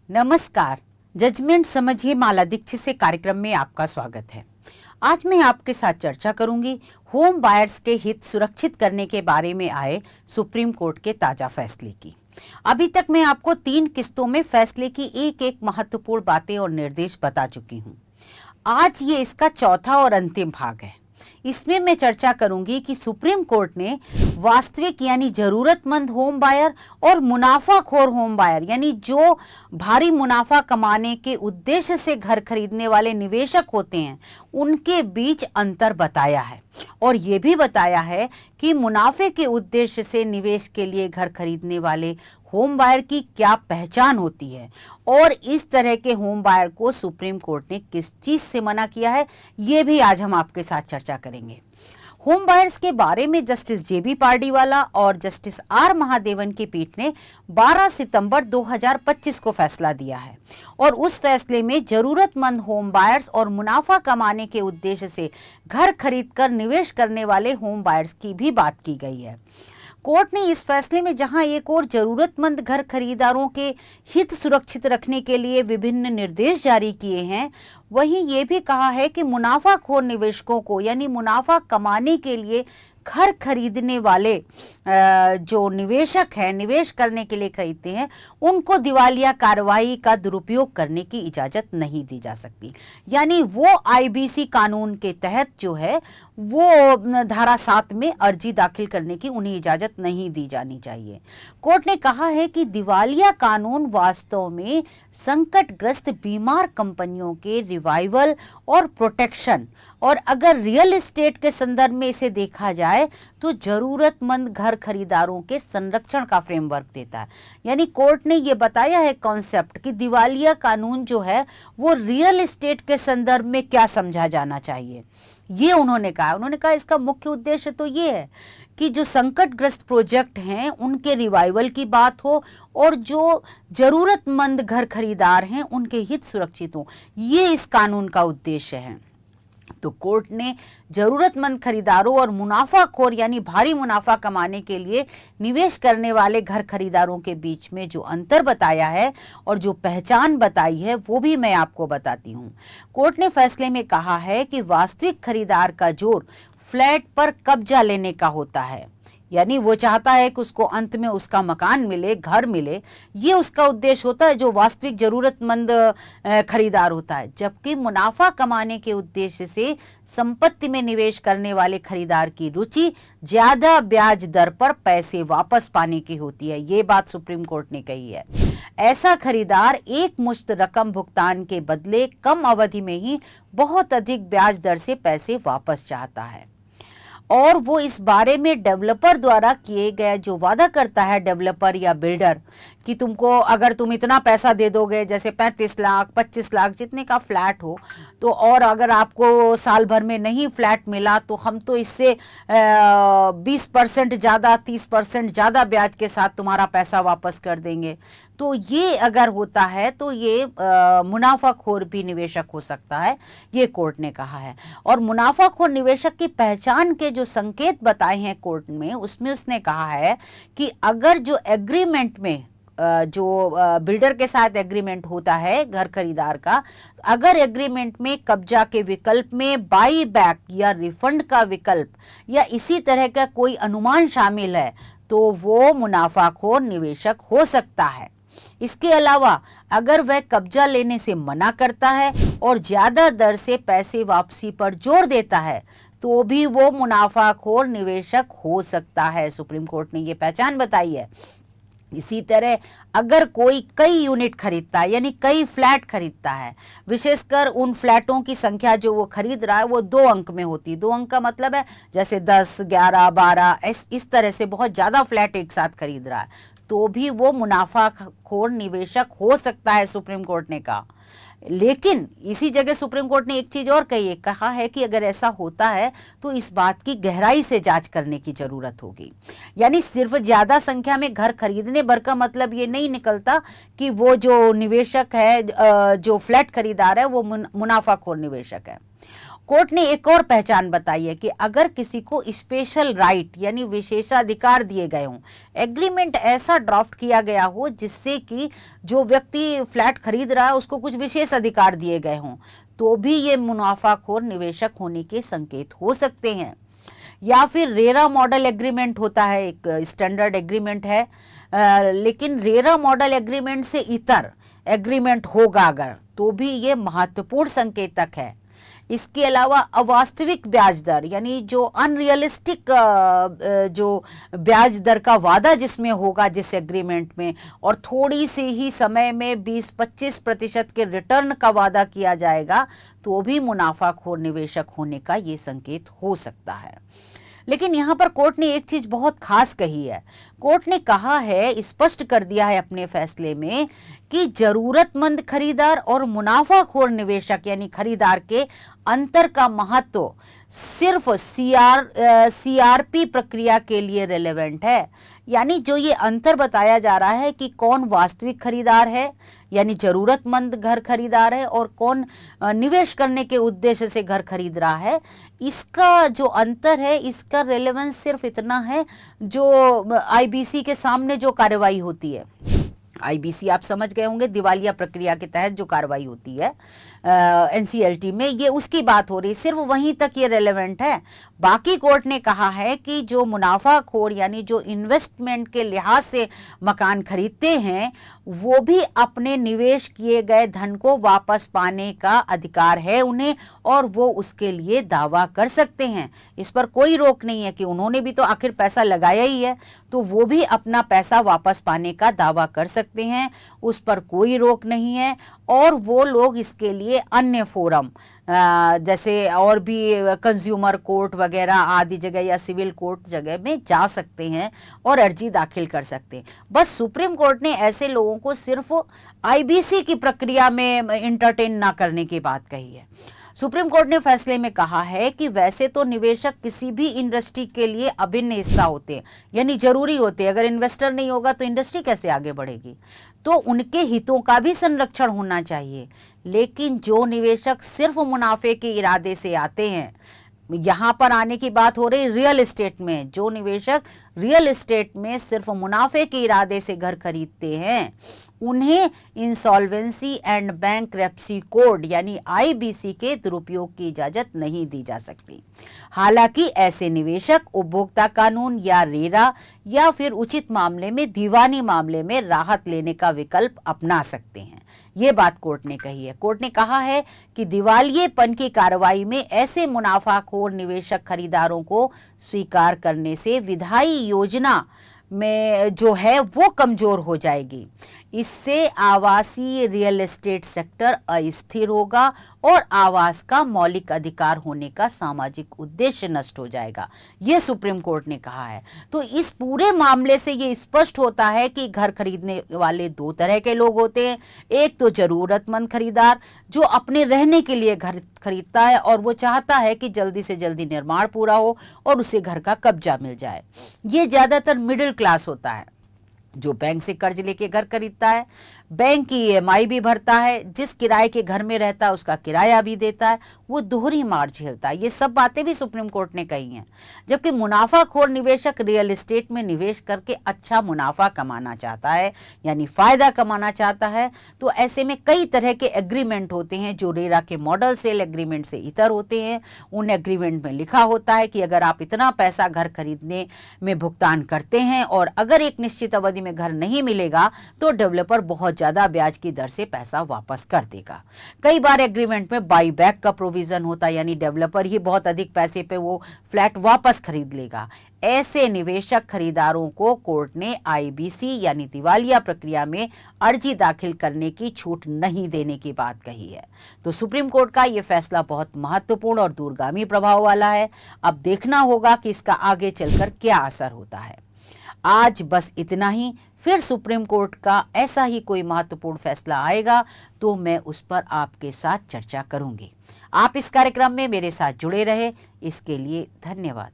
नमस्कार। जजमेंट समझिए माला दीक्षित से कार्यक्रम में आपका स्वागत है। आज मैं आपके साथ चर्चा करूंगी होम बायर्स के हित सुरक्षित करने के बारे में आए सुप्रीम कोर्ट के ताजा फैसले की। अभी तक मैं आपको 3 किस्तों में फैसले की एक महत्वपूर्ण बातें और निर्देश बता चुकी हूं। आज ये इसका चौथा और अंतिम भाग है। इसमें मैं चर्चा करूंगी कि सुप्रीम कोर्ट ने वास्तविक यानी जरूरतमंद होम बायर और मुनाफाखोर होम बायर यानी जो भारी मुनाफा कमाने के उद्देश्य से घर खरीदने वाले निवेशक होते हैं उनके बीच अंतर बताया है और ये भी बताया है कि मुनाफे के उद्देश्य से निवेश के लिए घर खरीदने वाले होम बायर की क्या पहचान होती है और इस तरह के होम बायर को सुप्रीम कोर्ट ने किस चीज से मना किया है, ये भी आज हम आपके साथ चर्चा करेंगे। होम बायर्स के बारे में जस्टिस जेबी पार्डीवाला और जस्टिस आर महादेवन की पीठ ने 12 सितंबर 2025 को फैसला दिया है और उस फैसले में जरूरतमंद होम बायर्स और मुनाफा कमाने के उद्देश्य से घर खरीदकर निवेश करने वाले होम बायर्स की भी बात की गई है। कोर्ट ने इस फैसले में जहां एक और जरूरतमंद घर खरीदारों के हित सुरक्षित रखने के लिए विभिन्न निर्देश जारी किए हैं, वहीं ये भी कहा है कि मुनाफाखोर निवेशकों को यानी मुनाफा कमाने के लिए घर खरीदने वाले जो निवेशक हैं, निवेश करने के लिए खरीदते हैं, उनको दिवालिया कार्रवाई का दुरुपयोग करने की इजाजत नहीं दी जा सकती। यानी वो आईबीसी कानून के तहत जो है वो धारा 7 में अर्जी दाखिल करने की उन्हें इजाजत नहीं दी जानी चाहिए। कोर्ट ने कहा है कि दिवालिया कानून वास्तव में संकटग्रस्त बीमार कंपनियों के रिवाइवल और प्रोटेक्शन और अगर रियल एस्टेट के संदर्भ में इसे देखा जाए तो जरूरतमंद घर खरीदारों के संरक्षण का फ्रेमवर्क देता है। यानी कोर्ट ने ये बताया है कॉन्सेप्ट कि दिवालिया कानून जो है वो रियल एस्टेट के संदर्भ में क्या समझा जाना चाहिए, ये उन्होंने कहा इसका मुख्य उद्देश्य तो ये है कि जो संकटग्रस्त प्रोजेक्ट हैं उनके रिवाइवल की बात हो और जो जरूरतमंद घर खरीदार हैं उनके हित सुरक्षित हो, ये इस कानून का उद्देश्य है। तो कोर्ट ने जरूरतमंद खरीदारों और मुनाफाखोर यानी भारी मुनाफा कमाने के लिए निवेश करने वाले घर खरीदारों के बीच में जो अंतर बताया है और जो पहचान बताई है वो भी मैं आपको बताती हूँ। कोर्ट ने फैसले में कहा है कि वास्तविक खरीदार का जोर फ्लैट पर कब्जा लेने का होता है, यानी वो चाहता है कि उसको अंत में उसका मकान मिले, घर मिले, ये उसका उद्देश्य होता है जो वास्तविक जरूरतमंद खरीदार होता है। जबकि मुनाफा कमाने के उद्देश्य से संपत्ति में निवेश करने वाले खरीदार की रुचि ज्यादा ब्याज दर पर पैसे वापस पाने की होती है। ये बात सुप्रीम कोर्ट ने कही है। ऐसा खरीदार एक मुश्त रकम भुगतान के बदले कम अवधि में ही बहुत अधिक ब्याज दर से पैसे वापस चाहता है और वो इस बारे में डेवलपर द्वारा किए गए जो वादा करता है डेवलपर या बिल्डर कि तुमको अगर तुम इतना पैसा दे दोगे, जैसे 35 लाख 25 लाख जितने का फ्लैट हो, तो और अगर आपको साल भर में नहीं फ्लैट मिला तो हम तो इससे 20% ज़्यादा 30% ज़्यादा ब्याज के साथ तुम्हारा पैसा वापस कर देंगे। तो ये अगर होता है तो ये मुनाफाखोर भी निवेशक हो सकता है, ये कोर्ट ने कहा है। और मुनाफाखोर निवेशक की पहचान के जो संकेत बताए हैं कोर्ट में, उसमें उसने कहा है कि अगर जो एग्रीमेंट में जो बिल्डर के साथ एग्रीमेंट होता है घर खरीदार का, अगर एग्रीमेंट में कब्जा के विकल्प में बाई बैक या रिफंड का विकल्प या इसी तरह का कोई अनुमान शामिल है तो वो मुनाफाखोर निवेशक हो सकता है। इसके अलावा अगर वह कब्जा लेने से मना करता है और ज्यादा दर से पैसे वापसी पर जोर देता है तो भी वो मुनाफाखोर निवेशक हो सकता है। सुप्रीम कोर्ट ने ये पहचान बताई है। इसी तरह अगर कोई कई यूनिट खरीदता है यानी कई फ्लैट खरीदता है, विशेषकर उन फ्लैटों की संख्या जो वो खरीद रहा है वो 2 अंक में होती है। 2 अंक का मतलब है जैसे 10, 11, 12 इस तरह से बहुत ज्यादा फ्लैट एक साथ खरीद रहा है तो भी वो मुनाफाखोर निवेशक हो सकता है, सुप्रीम कोर्ट ने कहा। लेकिन इसी जगह सुप्रीम कोर्ट ने एक चीज और कहा है कि अगर ऐसा होता है तो इस बात की गहराई से जांच करने की जरूरत होगी। यानी सिर्फ ज्यादा संख्या में घर खरीदने भर का मतलब ये नहीं निकलता कि वो जो निवेशक है, जो फ्लैट खरीदार है, वो मुनाफाखोर निवेशक है। कोर्ट ने एक और पहचान बताई है कि अगर किसी को स्पेशल राइट यानी विशेषाधिकार दिए गए हों, एग्रीमेंट ऐसा ड्राफ्ट किया गया हो जिससे कि जो व्यक्ति फ्लैट खरीद रहा है उसको कुछ विशेष अधिकार दिए गए हों, तो भी ये मुनाफाखोर निवेशक होने के संकेत हो सकते हैं। या फिर रेरा मॉडल एग्रीमेंट होता है, एक स्टैंडर्ड एग्रीमेंट है, लेकिन रेरा मॉडल एग्रीमेंट से इतर एग्रीमेंट होगा अगर, तो भी ये महत्वपूर्ण संकेतक है। इसके अलावा अवास्तविक ब्याज दर यानी जो अनरियलिस्टिक जो ब्याज दर का वादा जिसमें होगा जिस एग्रीमेंट में, और थोड़ी सी ही समय में 20-25% के रिटर्न का वादा किया जाएगा, तो भी मुनाफाखोर निवेशक होने का ये संकेत हो सकता है। लेकिन यहाँ पर कोर्ट ने एक चीज बहुत खास कही है। कोर्ट ने कहा है, स्पष्ट कर दिया है अपने फैसले में कि जरूरतमंद खरीदार और मुनाफाखोर निवेशक यानी खरीदार के अंतर का महत्व सिर्फ सीआरपी प्रक्रिया के लिए रिलेवेंट है। यानी जो ये अंतर बताया जा रहा है कि कौन वास्तविक खरीदार है यानी जरूरतमंद घर खरीदार है और कौन निवेश करने के उद्देश्य से घर खरीद रहा है, इसका जो अंतर है इसका रेलेवेंस सिर्फ इतना है जो आईबीसी के सामने जो कार्रवाई होती है। आईबीसी आप समझ गए होंगे, दिवालिया प्रक्रिया के तहत जो कार्रवाई होती है एनसीएलटी में, ये उसकी बात हो रही, सिर्फ वहीं तक ये रेलेवेंट है। बाकी कोर्ट ने कहा है कि जो मुनाफाखोर यानी जो इन्वेस्टमेंट के लिहाज से मकान खरीदते हैं वो भी अपने निवेश किए गए धन को वापस पाने का अधिकार है उन्हें, और वो उसके लिए दावा कर सकते हैं। इस पर कोई रोक नहीं है कि उन्होंने भी तो आखिर पैसा लगाया ही है, तो वो भी अपना पैसा वापस पाने का दावा कर सकते हैं, उस पर कोई रोक नहीं है। और वो लोग इसके लिए अन्य फोरम जैसे और भी कंज्यूमर कोर्ट वगैरह आदि जगह या सिविल कोर्ट जगह में जा सकते हैं और अर्जी दाखिल कर सकते हैं। बस सुप्रीम कोर्ट ने ऐसे लोगों को सिर्फ आईबीसी की प्रक्रिया में इंटरटेन ना करने की बात कही है। सुप्रीम कोर्ट ने फैसले में कहा है कि वैसे तो निवेशक किसी भी इंडस्ट्री के लिए अभिन्न हिस्सा होते हैं यानी जरूरी होते हैं, अगर इन्वेस्टर नहीं होगा तो इंडस्ट्री कैसे आगे बढ़ेगी, तो उनके हितों का भी संरक्षण होना चाहिए। लेकिन जो निवेशक सिर्फ मुनाफे के इरादे से आते हैं, यहां पर आने की बात हो रही रियल एस्टेट में, जो निवेशक रियल एस्टेट में सिर्फ मुनाफे के इरादे से घर खरीदते हैं उन्हें इंसॉल्वेंसी एंड बैंकरप्सी कोड यानी आईबीसी के दुरुपयोग की इजाजत नहीं दी जा सकती। हालांकि ऐसे निवेशक उपभोक्ता कानून या रेरा या फिर उचित मामले में दीवानी मामले में राहत लेने का विकल्प अपना सकते हैं। ये बात कोर्ट ने कही है। कोर्ट ने कहा है कि दिवालियेपन की कार्रवाई में ऐसे मुनाफाखोर निवेशक खरीदारों को स्वीकार करने से विधायी योजना में जो है वो कमजोर हो जाएगी। इससे आवासीय रियल एस्टेट सेक्टर अस्थिर होगा और आवास का मौलिक अधिकार होने का सामाजिक उद्देश्य नष्ट हो जाएगा, ये सुप्रीम कोर्ट ने कहा है। तो इस पूरे मामले से ये स्पष्ट होता है कि घर खरीदने वाले दो तरह के लोग होते हैं। एक तो जरूरतमंद खरीदार जो अपने रहने के लिए घर खरीदता है और वो चाहता है कि जल्दी से जल्दी निर्माण पूरा हो और उसे घर का कब्जा मिल जाए। ये ज्यादातर मिडिल क्लास होता है जो बैंक से कर्ज लेके घर खरीदता है, बैंक की ईएमआई भी भरता है, जिस किराए के घर में रहता है उसका किराया भी देता है, वो दोहरी मार झेलता है। ये सब बातें भी सुप्रीम कोर्ट ने कही हैं। जबकि मुनाफाखोर निवेशक रियल एस्टेट में निवेश करके अच्छा मुनाफा कमाना चाहता है यानी फायदा कमाना चाहता है, तो ऐसे में कई तरह के एग्रीमेंट होते हैं जो रेरा के मॉडल सेल एग्रीमेंट से इतर होते हैं। उन एग्रीमेंट में लिखा होता है कि अगर आप इतना पैसा घर खरीदने में भुगतान करते हैं और अगर एक निश्चित अवधि में घर नहीं मिलेगा तो डेवलपर बहुत ज्यादा ब्याज की दर से पैसा वापस कर देगा। कई बार एग्रीमेंट में बाई बैक का प्रोविजन होता है यानी डेवलपर ही बहुत अधिक पैसे पे वो फ्लैट वापस खरीद लेगा। ऐसे निवेशक खरीदारों को कोर्ट ने आईबीसी यानी दिवालिया प्रक्रिया में अर्जी दाखिल करने की छूट नहीं देने की बात कही है। तो सुप्रीम कोर्ट का यह फैसला बहुत महत्वपूर्ण और दूरगामी प्रभाव वाला है। अब देखना होगा कि इसका आगे चलकर क्या असर होता है। आज बस इतना ही। फिर सुप्रीम कोर्ट का ऐसा ही कोई महत्वपूर्ण फैसला आएगा तो मैं उस पर आपके साथ चर्चा करूंगी। आप इस कार्यक्रम में मेरे साथ जुड़े रहे, इसके लिए धन्यवाद।